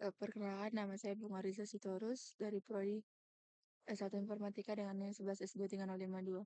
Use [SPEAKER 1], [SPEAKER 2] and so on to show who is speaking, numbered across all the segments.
[SPEAKER 1] Perkenalkan, nama saya Bunga Riza Sitorus dari Prodi S1 Informatika dengan nilai 11 S23052.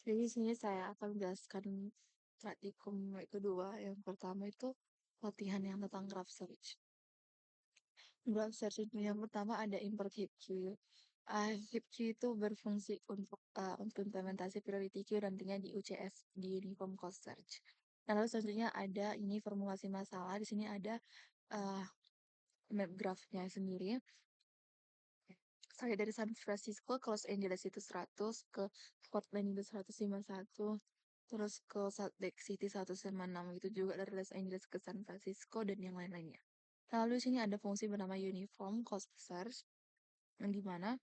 [SPEAKER 1] Jadi di sini saya akan menjelaskan praktikum kedua. Yang pertama itu latihan yang tentang graph search. Graph search itu yang pertama ada import heap queue. Heap queue itu berfungsi untuk implementasi priority queue nantinya di UCS, di Uniform Cost Search. Nah, lalu selanjutnya ada ini formulasi masalah. Di sini ada uh, map graph-nya sendiri. Saya dari San Francisco ke Los Angeles itu 100, ke Portland itu 151, terus ke Salt Lake City 196, itu juga dari Los Angeles ke San Francisco dan yang lain-lainnya. Lalu di sini ada fungsi bernama Uniform Cost Search, yang dimana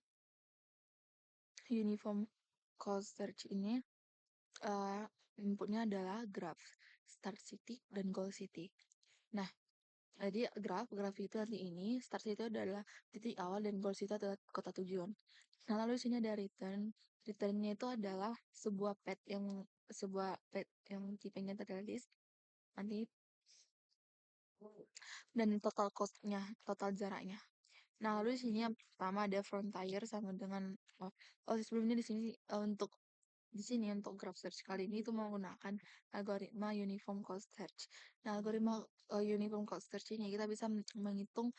[SPEAKER 1] Uniform Cost Search ini uh, inputnya adalah graph, start city, dan goal city. Nah, jadi graf itu nanti ini, start itu adalah titik awal dan goal itu adalah kota tujuan. Nah, lalu di sini ada return. Returnnya itu adalah sebuah pet yang tipenya tertulis nanti dan total cost-nya, total jaraknya. Nah, lalu di sini yang pertama ada frontier sama dengan sebelumnya di sini untuk graph search kali ini itu menggunakan algoritma uniform cost search. Nah, algoritma uniform cost search ini kita bisa menghitung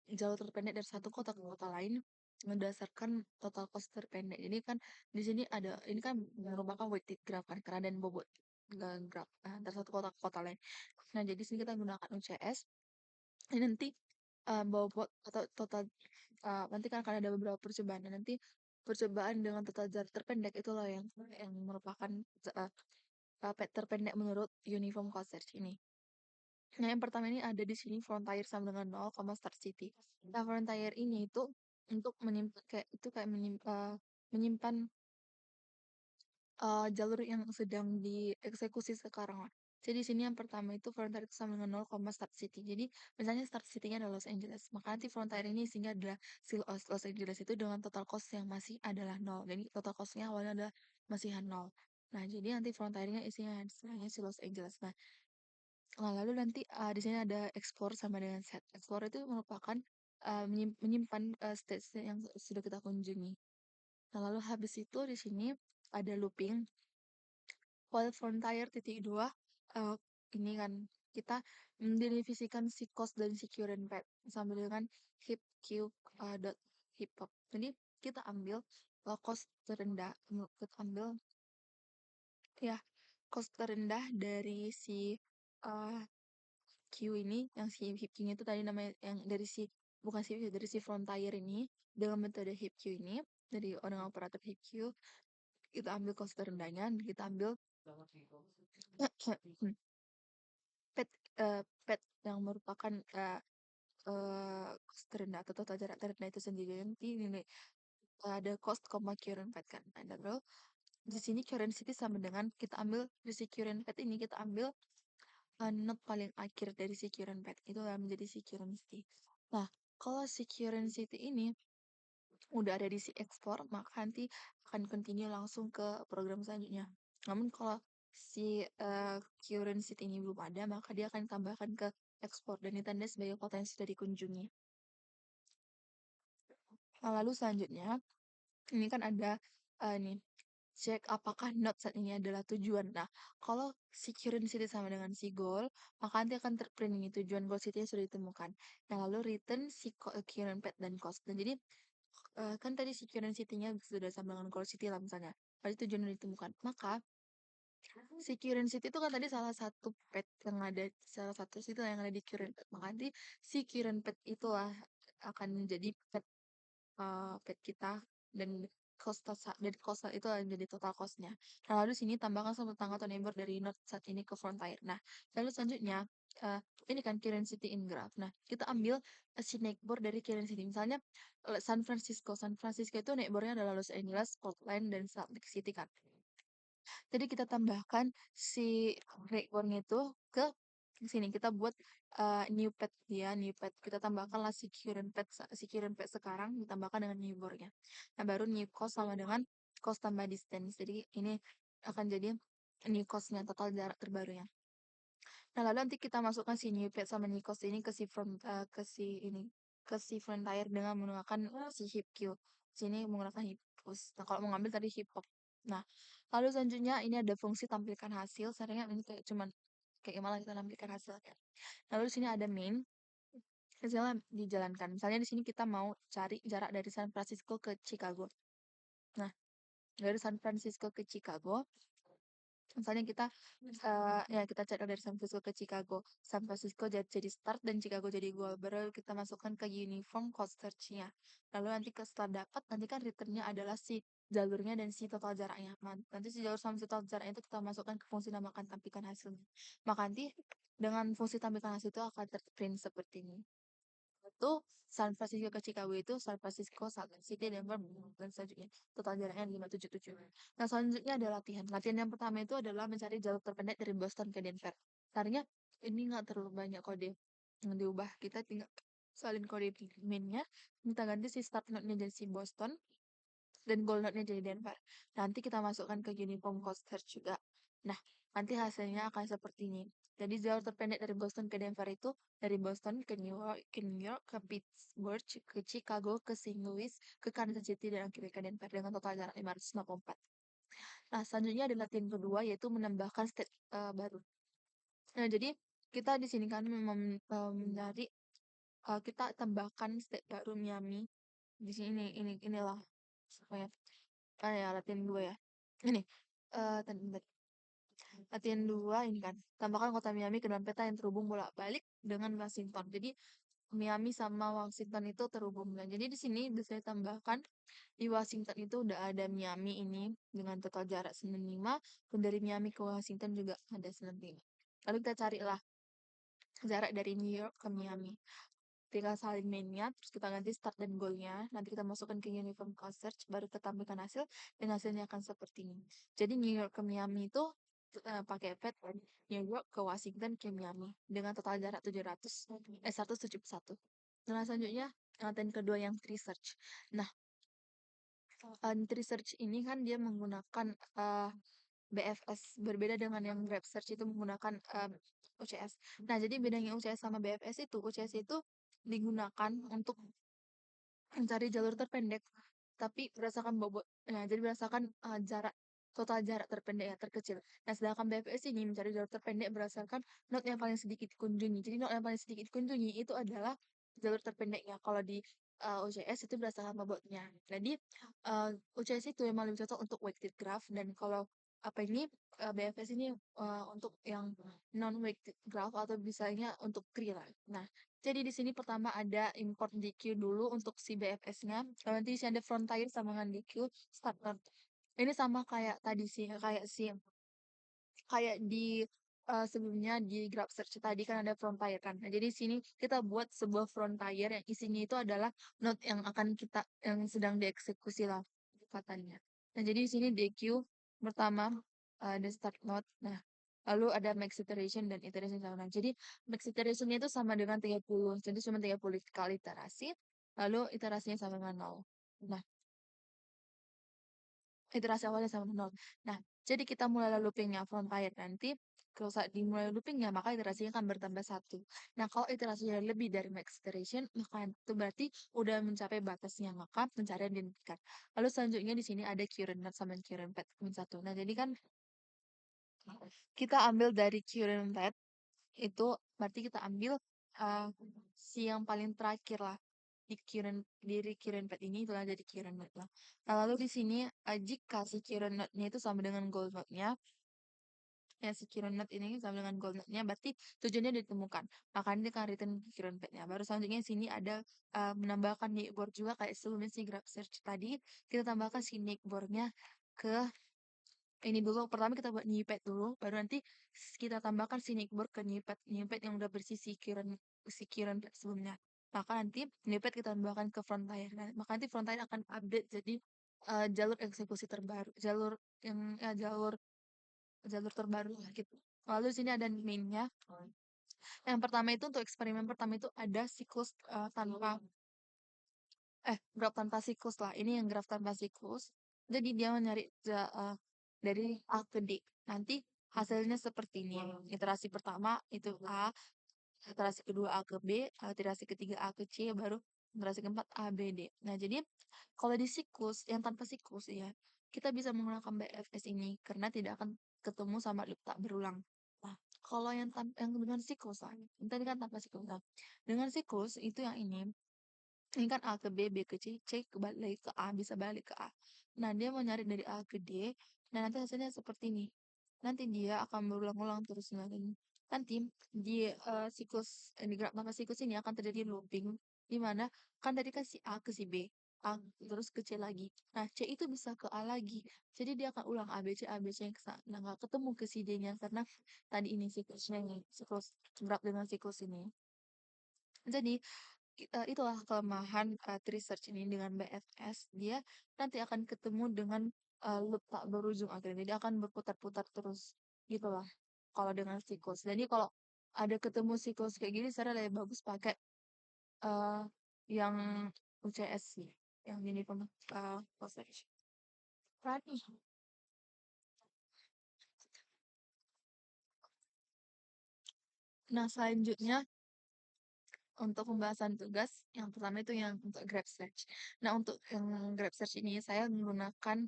[SPEAKER 1] jalur terpendek dari satu kota ke kota lain berdasarkan total cost terpendek. Jadi kan di sini ini kan merupakan weighted graph kan karena dan bobot graph dari satu kota ke kota lain. Nah, jadi sini kita gunakan UCS. Ini nanti bobot atau total nanti kan akan ada beberapa percobaan. Dan nanti percobaan dengan total jarak terpendek itulah yang merupakan uh, terpendek menurut Uniform Cost Search ini. Nah, yang pertama ini ada di sini frontier sama dengan 0, start city. Nah, frontier ini itu untuk menyimpan jalur yang sedang dieksekusi sekarang lah. Jadi di sini yang pertama itu frontier itu sama dengan 0, start city. Jadi misalnya start city-nya adalah Los Angeles, maka nanti frontier ini isinya adalah si Los Angeles itu dengan total cost yang masih adalah 0. Jadi total cost-nya awalnya adalah masih 0. Nah, jadi nanti frontiernya isinya istilahnya si Los Angeles. Nah, lalu nanti di sini ada explore sama dengan set. Explore itu merupakan menyimpan state-state yang sudah kita kunjungi. Nah, lalu habis itu di sini ada looping. While frontier titik dua, ini kan kita mendefinisikan si cost dan si current path sama dengan heap q dot heap up. Jadi kita ambil cost terendah, kita ambil ya cost terendah dari si uh, Q ini, yang si heap Q-nya itu tadi namanya yang dari si bukan si dari si frontier ini dengan metode heap Q ini dari orang operator heap Q kita ambil cost terendahnya dan kita ambil pet pet yang merupakan cost terendah atau total jarak terendah itu sendiri nanti nilai ada cost, current pet kan. Nah, lalu di sini current city sama dengan kita ambil di si current pet ini kita ambil not paling akhir dari si current pet itu yang menjadi si current city. Nah, kalau si current city ini udah ada di si ekspor, maka nanti akan continue langsung ke program selanjutnya. Namun kalau si current seat ini belum ada, maka dia akan ditambahkan ke ekspor dan ditanda sebagai kota yang sudah dikunjungi. Nah, lalu selanjutnya, ini kan ada nih, cek apakah not saat ini adalah tujuan. Nah, kalau si current city sama dengan si goal, maka nanti akan terprint ini tujuan goal city yang sudah ditemukan. Nah, lalu return si current path dan cost. Dan jadi kan tadi si current city-nya sudah sama dengan goal city lah misalnya. Berarti tujuan yang ditemukan. Maka si current city itu kan tadi salah satu pet yang ada salah satu situ yang ada di current pet. Maka nanti si current pet itulah akan menjadi pet kita dan cost itu akan menjadi total cost-nya. Nah, lalu sini tambahkan sama tetangga atau neighbor dari node saat ini ke frontier. Nah, lalu selanjutnya ini kan current city in graph. Nah, kita ambil si neighbor dari current city. Misalnya San Francisco. San Francisco itu neighbornya adalah Los Angeles, Portland, dan Salt Lake City kan. Jadi kita tambahkan si neighbornya itu ke sini kita buat new pet dia new pet kita tambahkanlah si current pet sekarang ditambahkan dengan neighbornya. Nah, baru new cost sama dengan cost tambah distance, jadi ini akan jadi new costnya total jarak terbarunya. Nah, lalu nanti kita masukkan si new pad sama Nikos ini ke si ke si frontier dengan menggunakan si hip queue. Sini menggunakan hip push. Nah, kalau mau ngambil tadi hip hop. Nah, lalu selanjutnya ini ada fungsi tampilkan hasil. Seringnya ini kayak cuman kayak gimana kita tampilkan hasilnya. Lalu di sini ada main. Hasilnya dijalankan. Misalnya di sini kita mau cari jarak dari San Francisco ke Chicago. Nah, dari San Francisco ke Chicago, misalnya kita ya kita cari dari San Francisco ke Chicago. San Francisco jadi start dan Chicago jadi goal. Baru kita masukkan ke uniform code search-nya. Lalu nanti setelah dapat, nanti kan return-nya adalah si jalurnya dan si total jaraknya. Nanti si jalur sama si total jaraknya itu kita masukkan ke fungsi namakan tampilkan hasilnya. Maka nanti dengan fungsi tampilkan hasil itu akan terprint seperti ini. Itu San Francisco ke Chicago itu San Francisco, Salt Lake City, Denver, dan selanjutnya. Total jaraknya 577. Nah, selanjutnya ada latihan. Latihan yang pertama itu adalah mencari jalur terpendek dari Boston ke Denver. Caranya ini nggak terlalu banyak kode yang diubah. Kita tinggal salin kode minnya, kita ganti si start node-nya jadi si Boston, dan goal node-nya jadi Denver. Nanti kita masukkan ke uniform code search juga. Nah, nanti hasilnya akan seperti ini. Jadi jalur terpendek dari Boston ke Denver itu dari Boston ke New York, ke Pittsburgh, ke Chicago, ke St. Louis, ke Kansas City, dan akhirnya ke Denver dengan total jarak 564. Nah, selanjutnya adalah tim kedua yaitu menambahkan state baru. Nah, jadi kita di sini kan mencari kita tambahkan state baru Miami. Di sini inilah supaya ya latihan 2 ya. Ini bentar. Latihan 2 ini kan. Tambahkan kota Miami ke dalam peta yang terhubung bolak-balik dengan Washington. Jadi Miami sama Washington itu terhubung. Nah, jadi di sini bisa ditambahkan di Washington itu udah ada Miami ini dengan total jarak 95 dan dari Miami ke Washington juga ada 95. Lalu kita carilah jarak dari New York ke Miami. Tinggal salin mainnya, terus kita ganti start dan goalnya. Nanti kita masukkan ke uniform code search, baru kita tampilkan hasil, dan hasilnya akan seperti ini. Jadi New York ke Miami itu pakai pet kan, New York ke Washington ke Miami dengan total jarak 171. Nah, selanjutnya latihan kedua yang tree search. Nah, tree search ini kan dia menggunakan BFS, berbeda dengan yang Grab Search itu menggunakan UCS. Nah, jadi bedanya UCS sama BFS itu, UCS itu digunakan untuk mencari jalur terpendek, tapi berdasarkan bobot. Nah, jadi berdasarkan jarak total jarak terpendek yang terkecil. Nah, sedangkan BFS ini mencari jalur terpendek berdasarkan node yang paling sedikit dikunjungi. Jadi node yang paling sedikit dikunjungi itu adalah jalur terpendeknya. Kalau di UCS itu berdasarkan bobotnya. Jadi UCS itu memang lebih cocok untuk weighted graph, dan kalau apa ini BFS ini untuk yang non weighted graph atau misalnya untuk tree lah. Nah, jadi di sini pertama ada import DQ dulu untuk si BFS-nya. Lalu nanti di sini ada frontier sama dengan DQ starter. Ini sama kayak tadi sih, kayak di sebelumnya di graph search tadi kan ada frontier kan. Nah, jadi di sini kita buat sebuah frontier yang isinya itu adalah node yang akan kita yang sedang dieksekusi lah katanya. Nah, jadi di sini DQ pertama ada start node. Nah, lalu ada max iteration dan iteration sama. Jadi max iteration itu sama dengan 30. Jadi cuma 30 kali iterasi. Lalu iterasinya sama dengan 0. Nah, iterasi awalnya sama 0. Nah, jadi kita mulai loopingnya frontier nanti kalau saat dimulai loopingnya maka iterasinya akan bertambah 1. Nah, kalau iterasinya lebih dari max iteration maka itu berarti udah mencapai batasnya, maka pencarian dihentikan. Lalu selanjutnya di sini ada current node sama current path 1. Nah, jadi kan kita ambil dari current path itu berarti kita ambil uh, si yang paling terakhir lah di recurrent path ini itulah jadi current node lah. Nah, lalu di sini jika si current node-nya itu sama dengan goal node-nya, ya si current node ini sama dengan goal node-nya, berarti tujuannya ditemukan. Maka dia akan return current path-nya. Baru selanjutnya di sini ada menambahkan neighbor juga kayak sebelumnya si graph search tadi, kita tambahkan si neighbor-nya ke ini dulu. Pertama kita buat new pad dulu, baru nanti kita tambahkan si neighbor ke new pad yang udah bersih si current pad sebelumnya. Maka nanti new pad kita tambahkan ke frontier. Nah, maka nanti frontier akan update jadi jalur eksekusi terbaru, jalur yang jalur jalur terbaru lah gitu. Lalu di sini ada main-nya. Yang pertama itu untuk eksperimen pertama itu ada siklus graf tanpa siklus lah. Ini yang graf tanpa siklus. Jadi dia mencari dari A ke D. Nanti hasilnya seperti ini. Iterasi pertama itu A, iterasi kedua A ke B, iterasi ketiga A ke C, baru iterasi keempat A, B, D. Nah, jadi kalau di siklus yang tanpa siklus ya, kita bisa menggunakan BFS ini karena tidak akan ketemu sama loop tak berulang. Nah, kalau yang dengan siklus lah, tadi kan tanpa siklus. Nah, dengan siklus itu yang ini kan A ke B, B ke C, C kembali lagi ke A, bisa balik ke A. Nah, dia mau nyari dari A ke D, nah nanti hasilnya seperti ini. Nanti dia akan berulang-ulang terus menerus. Nanti di siklus di graf maka siklus ini akan terjadi looping, di mana kan tadi kan si A ke si B, A terus ke C lagi. Nah, C itu bisa ke A lagi. Jadi dia akan ulang A, B, C yang ke sana. Nah, nggak ketemu ke si D-nya karena tadi ini siklusnya ini, siklus graf dengan siklus ini. Jadi itulah kelemahan tree search ini dengan BFS, dia nanti akan ketemu dengan loop tak berujung akhirnya. Jadi akan berputar-putar terus gitulah kalau dengan siklus. Jadi kalau ada ketemu siklus kayak gini, saya lebih bagus pakai eh, yang UCS sih, yang ini research. Rani. Nah, selanjutnya untuk pembahasan tugas, yang pertama itu yang untuk Grab Search. Nah, untuk yang Grab Search ini saya menggunakan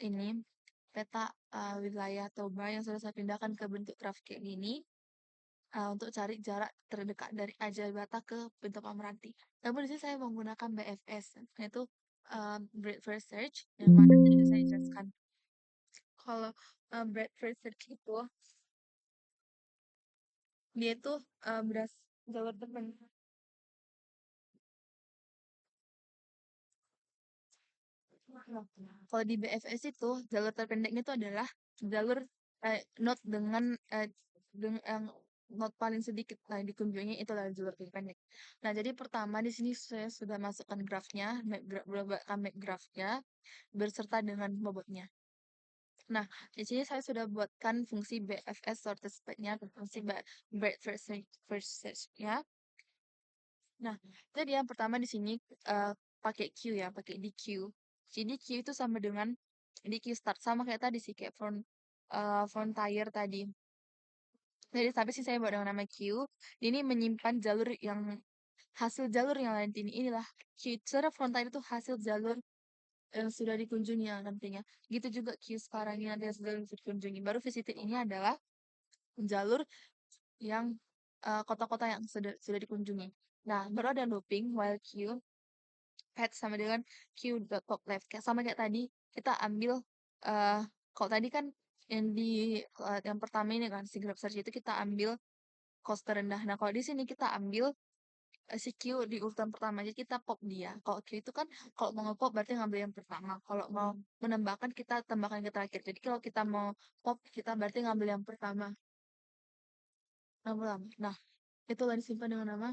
[SPEAKER 1] ini peta wilayah Toba yang sudah saya pindahkan ke bentuk graf kayak gini untuk cari jarak terdekat dari Ajabata ke bentuk Meranti. Namun di sini saya menggunakan BFS, yaitu Breadth First Search, yang mana tadi saya jelaskan. Kalau Breadth First Search itu dia itu beras jalur temen. Nah, kalau di BFS itu jalur terpendeknya itu adalah jalur not dengan yang not paling sedikit yang dikunjungi itu adalah jalur terpendek. Nah, jadi pertama di sini saya sudah masukkan grafnya, map grafnya berserta dengan bobotnya. Nah, di sini saya sudah buatkan fungsi BFS sorted spread-nya dan fungsi breadth first search-nya. Nah, jadi yang pertama di sini pakai Q ya, pakai di Q. Jadi Q itu sama dengan di Q start sama kayak tadi sih kayak frontier tadi. Jadi tapi sih saya buat dengan nama Q. Ini menyimpan jalur yang hasil jalur yang lain ini inilah Q. Secara frontier itu hasil jalur yang sudah dikunjungi yang nantinya. Gitu juga Q sekarang ini nanti hasil jalur yang sudah dikunjungi. Baru visited ini adalah jalur yang kota-kota yang sudah dikunjungi. Nah, baru ada looping while Q head sama dengan Q dot top left. Kayak sama kayak tadi, kita ambil eh kalau tadi kan yang di yang pertama ini kan si grab search itu kita ambil cost terendah. Nah, kalau di sini kita ambil si Q di urutan pertama aja kita pop dia. Kalau Q itu kan kalau mau nge-pop berarti ngambil yang pertama. Kalau mau menambahkan kita tambahkan ke terakhir. Jadi kalau kita mau pop kita berarti ngambil yang pertama. Nah, itulah disimpan dengan nama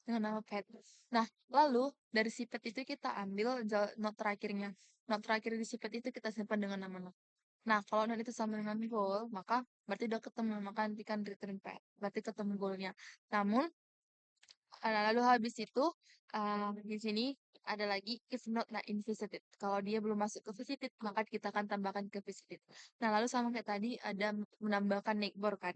[SPEAKER 1] dengan nama pet. Nah, lalu dari si pet itu kita ambil not terakhirnya. Not terakhir di si pet itu kita simpan dengan nama not. Nah, kalau not itu sama dengan goal, maka berarti udah ketemu, maka nantikan return pet. Berarti ketemu goalnya. Namun, lalu habis itu, di sini ada lagi if not not in visited. Kalau dia belum masuk ke visited, maka kita akan tambahkan ke visited. Nah, lalu sama kayak tadi ada menambahkan neighbor kan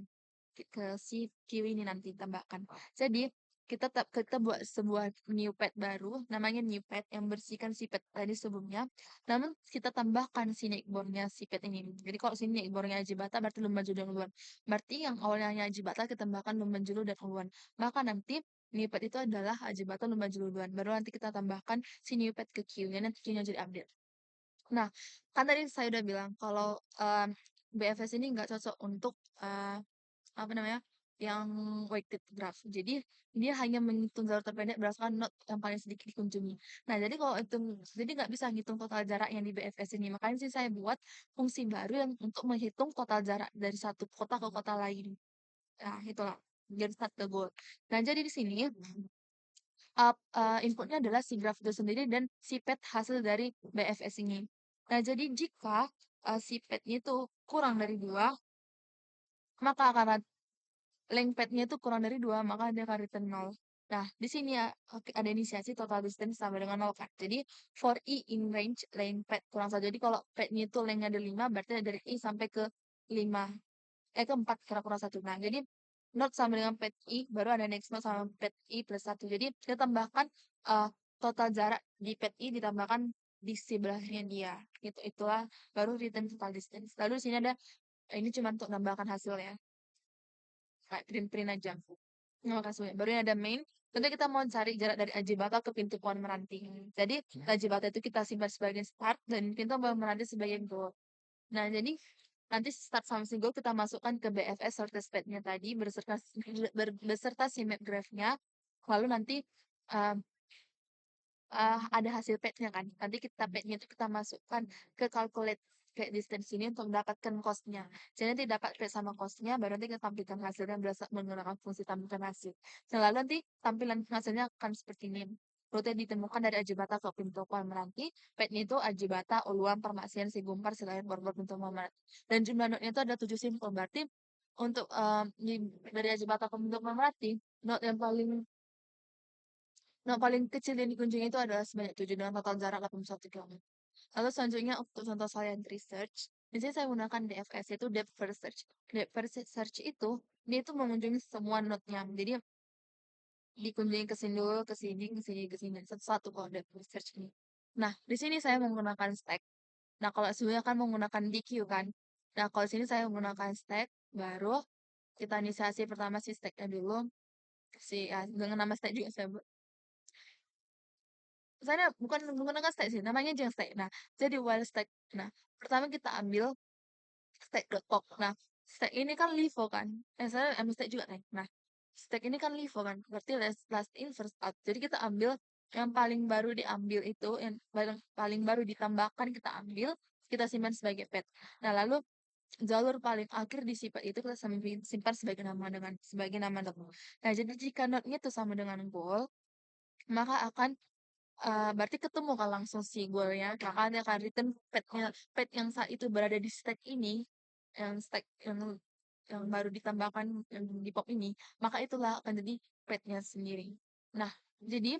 [SPEAKER 1] ke si Q ini nanti tambahkan. Jadi kita buat sebuah new pet baru, namanya new pet yang bersihkan si pet tadi sebelumnya. Namun kita tambahkan si neighbornya si pet ini. Jadi kalau sini neighbornya Ajibata berarti Lumba Julu dan Uluan. Berarti yang awalnya Ajibata kita tambahkan Lumba Julu dan Uluan. Maka nanti new pet itu adalah Ajibata Lumba Julu Uluan. Baru nanti kita tambahkan si new pet ke Q-nya, nanti Q-nya jadi update. Nah, kan tadi saya udah bilang kalau BFS ini nggak cocok untuk apa namanya yang weighted graph. Jadi dia hanya menghitung jalur terpendek berdasarkan not yang paling sedikit dikunjungi. Nah, jadi kalau itu jadi nggak bisa ngitung total jarak yang di BFS ini. Makanya sih saya buat fungsi baru yang untuk menghitung total jarak dari satu kota ke kota lain. Nah, itulah dari start ke goal. Nah, jadi di sini inputnya adalah si graph itu sendiri dan si pet hasil dari BFS ini. Nah, jadi jika si petnya itu kurang dari 2, maka akan length pad-nya itu kurang dari 2, maka dia akan return 0. Nah, di sini ya, oke, ada inisiasi total distance sama dengan 0 kan. Jadi for I in range length pad kurang 1. Jadi kalau padnya itu length ada 5, berarti dari I sampai ke 5, ke 4 kurang 1. Nah, jadi not sama dengan pad I, baru ada next not sama pad I plus 1. Jadi kita tambahkan total jarak di pad I ditambahkan di sebelahnya dia. Gitu. Itulah baru return total distance. Lalu di sini ada ini cuma untuk nambahkan hasilnya. Kayak print-print aja. Terima kasih. Baru yang ada main. Tentu kita mau cari jarak dari Ajibata ke pintu pohon meranti. Jadi Ajibata itu kita simpan sebagai start dan pintu pohon meranti sebagai goal. Nah, jadi nanti start sama si goal kita masukkan ke BFS sorted state-nya tadi beserta si map graph-nya. Lalu nanti um, ada hasil pad-nya kan. Nanti kita pad-nya itu kita masukkan ke calculate kayak distance ini untuk mendapatkan cost-nya. Jadi nanti dapat pad sama cost-nya, baru nanti kita tampilkan hasilnya menggunakan fungsi tampilkan hasil. Nah, lalu nanti tampilan hasilnya akan seperti ini. Rute ditemukan dari Ajibata ke pintu meranti. Pad-nya itu Ajibata, Uluan, Permaksian, Sigumpar, Selain, Borbor, pintu meranti. Dan jumlah node-nya itu ada 7 simpel. Berarti untuk dari Ajibata ke pintu meranti, node yang paling kecil yang dikunjungi itu adalah sebanyak 7 dengan total jarak 81 km. Lalu selanjutnya untuk contoh science research, di sini saya menggunakan DFS, yaitu depth first search. Depth first search itu, dia itu mengunjungi semua node-nya. Jadi dikunjungi ke sini dulu, ke sini, ke sini, ke sini, satu-satu kalau depth first search ini. Nah, di sini saya menggunakan stack. Nah, kalau sebelumnya kan menggunakan DQ kan. Nah, kalau di sini saya menggunakan stack, baru kita inisiasi pertama si stack-nya dulu. Dengan nama stack juga saya bukan menggunakan stack sih, namanya aja yang stack. Nah, jadi while stack. Nah, pertama kita ambil stack.pop. Nah, stack ini kan LIFO kan. Saya ambil stack juga nih. Nah, stack ini kan LIFO kan. Berarti last in first out. Jadi kita ambil yang paling baru diambil itu, yang paling baru ditambahkan kita ambil, kita simpan sebagai pet. Nah, lalu jalur paling akhir di sifat itu kita simpan sebagai nama node. Nah, jadi jika node-nya itu sama dengan goal, maka akan berarti ketemu kan langsung si goal-nya, maka dia akan return pad yang saat itu berada di stack ini, yang stack yang baru ditambahkan yang di pop ini, maka itulah akan jadi pad-nya sendiri. Nah, jadi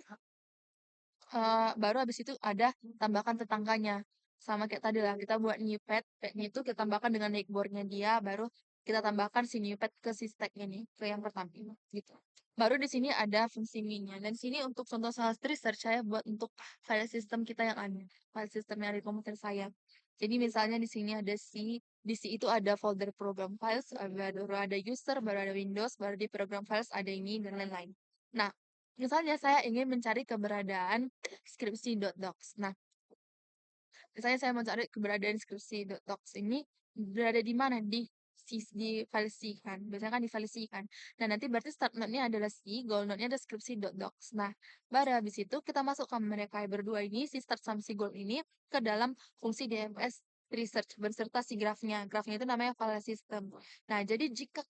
[SPEAKER 1] baru habis itu ada tambahkan tetangganya. Sama kayak tadi lah, kita buat new pad, padnya itu kita tambahkan dengan neighbor-nya dia, baru kita tambahkan si new pad ke si stack ini, ke yang pertama gitu. Baru di sini ada fungsi min-nya. Dan sini untuk contoh salah research saya buat untuk file system kita yang ada, file system yang ada di komputer saya. Jadi misalnya di sini ada di C itu ada folder program files, baru ada user, baru ada Windows, baru di program files ada ini dan lain-lain. Nah, misalnya saya ingin mencari keberadaan skripsi.docs. Nah, misalnya saya mau cari keberadaan skripsi.docs ini berada di mana? Di file C kan. Biasanya kan di file C kan. Nah, nanti berarti start node-nya adalah C, goal node-nya ada skripsi.docs. Nah, baru habis itu kita masukkan mereka berdua ini, si start sama si goal ini, ke dalam fungsi DFS research beserta si grafnya. Grafnya itu namanya file system. Nah, jadi jika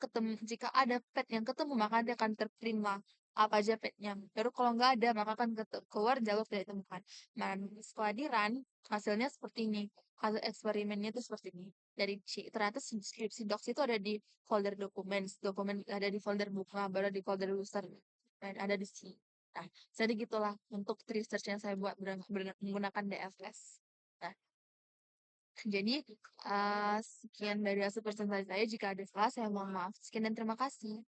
[SPEAKER 1] ada pad yang ketemu, maka dia akan terprint lah apa aja petnya. Baru kalau nggak ada, maka akan keluar jalur tidak ditemukan. Nah, setelah di run, hasilnya seperti ini. Hasil eksperimennya itu seperti ini. Dari ternyata skripsi docs itu ada di folder dokumen ada di folder buka, baru di folder user, dan ada di sini. Nah, jadi gitulah untuk research yang saya buat menggunakan DFS. Nah, jadi sekian dari hasil presentasi saya. Jika ada salah, saya mohon maaf. Sekian dan terima kasih.